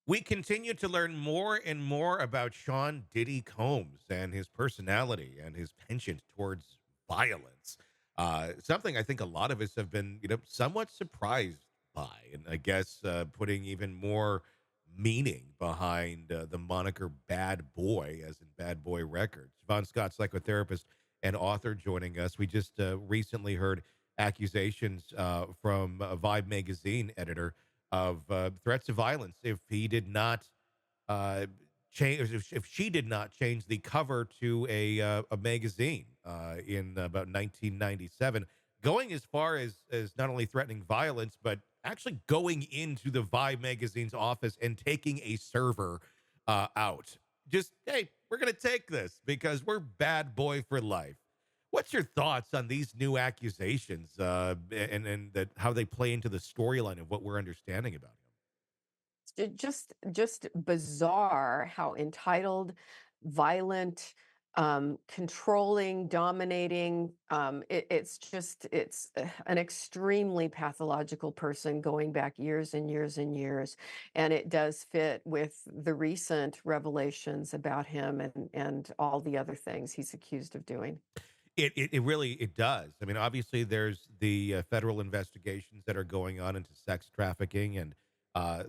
We continue to learn more and more about Sean Diddy Combs and his personality and his penchant towards violence. Something I think a lot of us have been, somewhat surprised by, and I guess putting even more meaning behind the moniker "Bad Boy," as in Bad Boy Records. Shavaun Scott, psychotherapist and author, joining us. We just recently heard accusations from a Vibe magazine editor of threats of violence if he did not uh, change, if she did not change the cover to a magazine in about 1997, going as far as not only threatening violence but actually going into the Vibe magazine's office and taking a server out. Just, hey, we're gonna take this because we're bad boy for life. What's your thoughts on these new accusations and that how they play into the storyline of what we're understanding about him? Just bizarre how entitled, violent, controlling, dominating. It's an extremely pathological person going back years and years and years, and it does fit with the recent revelations about him and all the other things he's accused of doing. It really it does. I mean, obviously, there's the federal investigations that are going on into sex trafficking and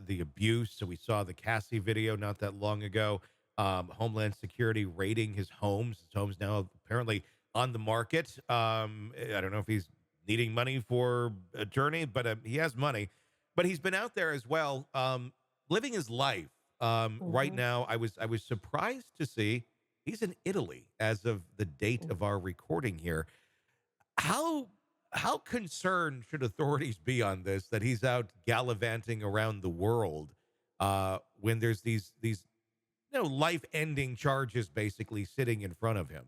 the abuse. So we saw the Cassie video not that long ago. Homeland Security raiding his homes. His home's now apparently on the market. I don't know if he's needing money for attorney, but he has money. But he's been out there as well, living his life. Right Mhm. now, I was surprised to see he's in Italy as of the date of our recording here. How how concerned should authorities be on this that he's out gallivanting around the world when there's these life-ending charges basically sitting in front of him,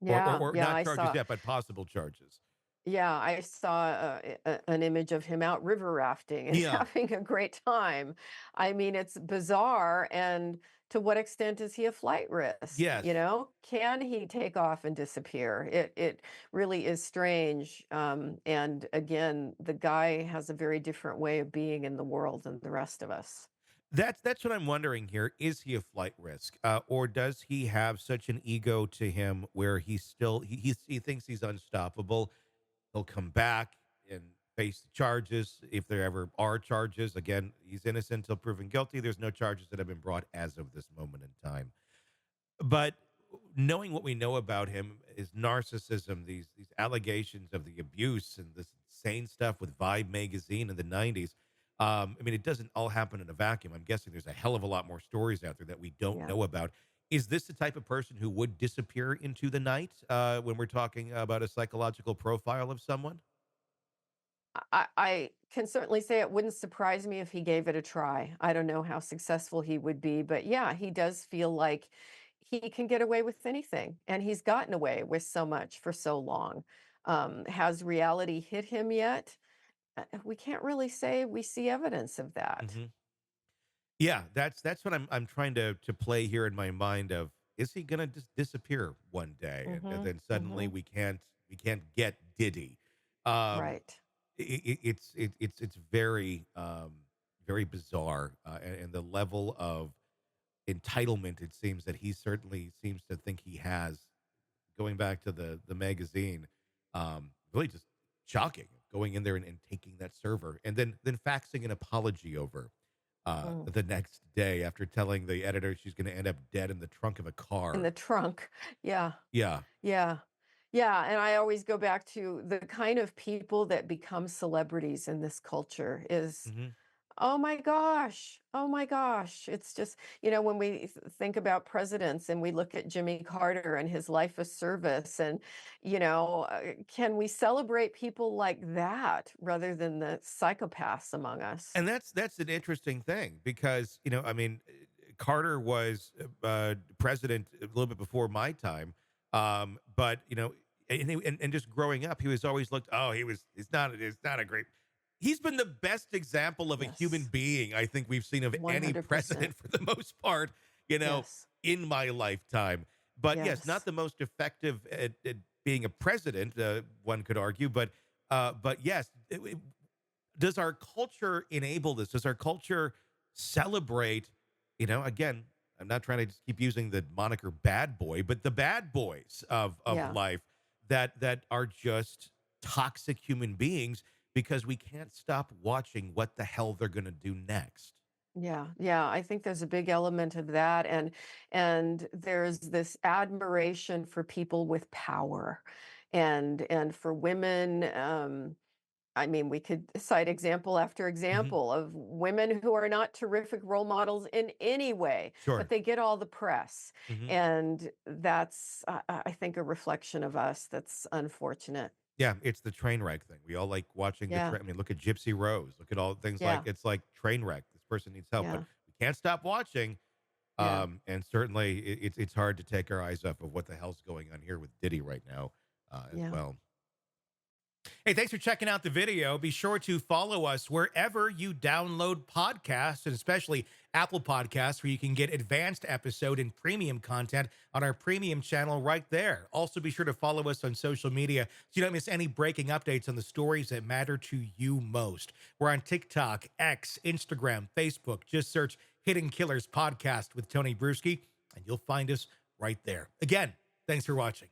Yeah, or yeah, not I charges saw. yet, but possible charges. Yeah, I saw an image of him out river rafting and Yeah. having a great time. I mean, it's bizarre. And to what extent is he a flight risk? You Yes. know, can he take off and disappear? It really is strange. And again, the guy has a very different way of being in the world than the rest of us. That's what I'm wondering here. Is he a flight risk, or does he have such an ego to him where he thinks he's unstoppable? He'll come back and face the charges if there ever are charges. Again, he's innocent until proven guilty. There's no charges that have been brought as of this moment in time. But knowing what we know about him, his narcissism, these allegations of the abuse and this insane stuff with Vibe magazine in the 90s. I mean, it doesn't all happen in a vacuum. I'm guessing there's a hell of a lot more stories out there that we don't Yeah. know about. Is this the type of person who would disappear into the night when we're talking about a psychological profile of someone? I can certainly say it wouldn't surprise me if he gave it a try. I don't know how successful he would be, but yeah, he does feel like he can get away with anything, and he's gotten away with so much for so long. Has reality hit him yet? We can't really say we see evidence of that. Hmm. Yeah, that's what I'm trying to play here in my mind of is he gonna just disappear one day and Mhm, then suddenly mhm. we can't get Diddy. Um, Right. it's very very bizarre and the level of entitlement it seems that he certainly seems to think he has. Going back to the magazine, really just shocking. Going in there and taking that server and then faxing an apology over Mm. the next day after telling the editor she's going to end up dead in the trunk of a In car. the trunk. Yeah. Yeah. Yeah. Yeah, and I always go back to the kind of people that become celebrities in this culture is, Hmm. oh my gosh, oh my gosh. It's just, when we think about presidents and we look at Jimmy Carter and his life of service, and, can we celebrate people like that rather than the psychopaths among us? And that's an interesting thing because I mean, Carter was president a little bit before my time, but and just growing up, he was always looked. Oh, he's not a great. He's been the best example of a human Yes, being I think we've seen of any 100%. president for the most part. Yes, In my lifetime. But yes, not yes. the most effective at being a president. One could argue, but yes, does our culture enable this? Does our culture celebrate, again, I'm not trying to just keep using the moniker bad boy, but the bad boys of Yeah. life that are just toxic human beings because we can't stop watching what the hell they're going to do next. Yeah, yeah, I think there's a big element of that, and there's this admiration for people with power, and for women. I mean, we could cite example after Hmm. example of women who are not terrific role models in any way, but Sure. they get all the press, Hmm. and that's, I think, a reflection of us. That's unfortunate. Yeah, it's the train wreck thing. We all like watching the Yeah, train. I mean, look at Gypsy Rose. Look at all things like yeah, it's like train wreck. This person needs help, but yeah, we can't stop watching. yeah, And certainly, it's hard to take our eyes off of what the hell's going on here with Diddy right now, as yeah. well. Hey, thanks for checking out the video. Be sure to follow us wherever you download podcasts, and especially Apple Podcasts, where you can get advanced episode and premium content on our premium channel right there. Also, be sure to follow us on social media so you don't miss any breaking updates on the stories that matter to you most. We're on TikTok, X, Instagram, Facebook. Just search Hidden Killers Podcast with Tony Brueski, and you'll find us right there. Again, thanks for watching.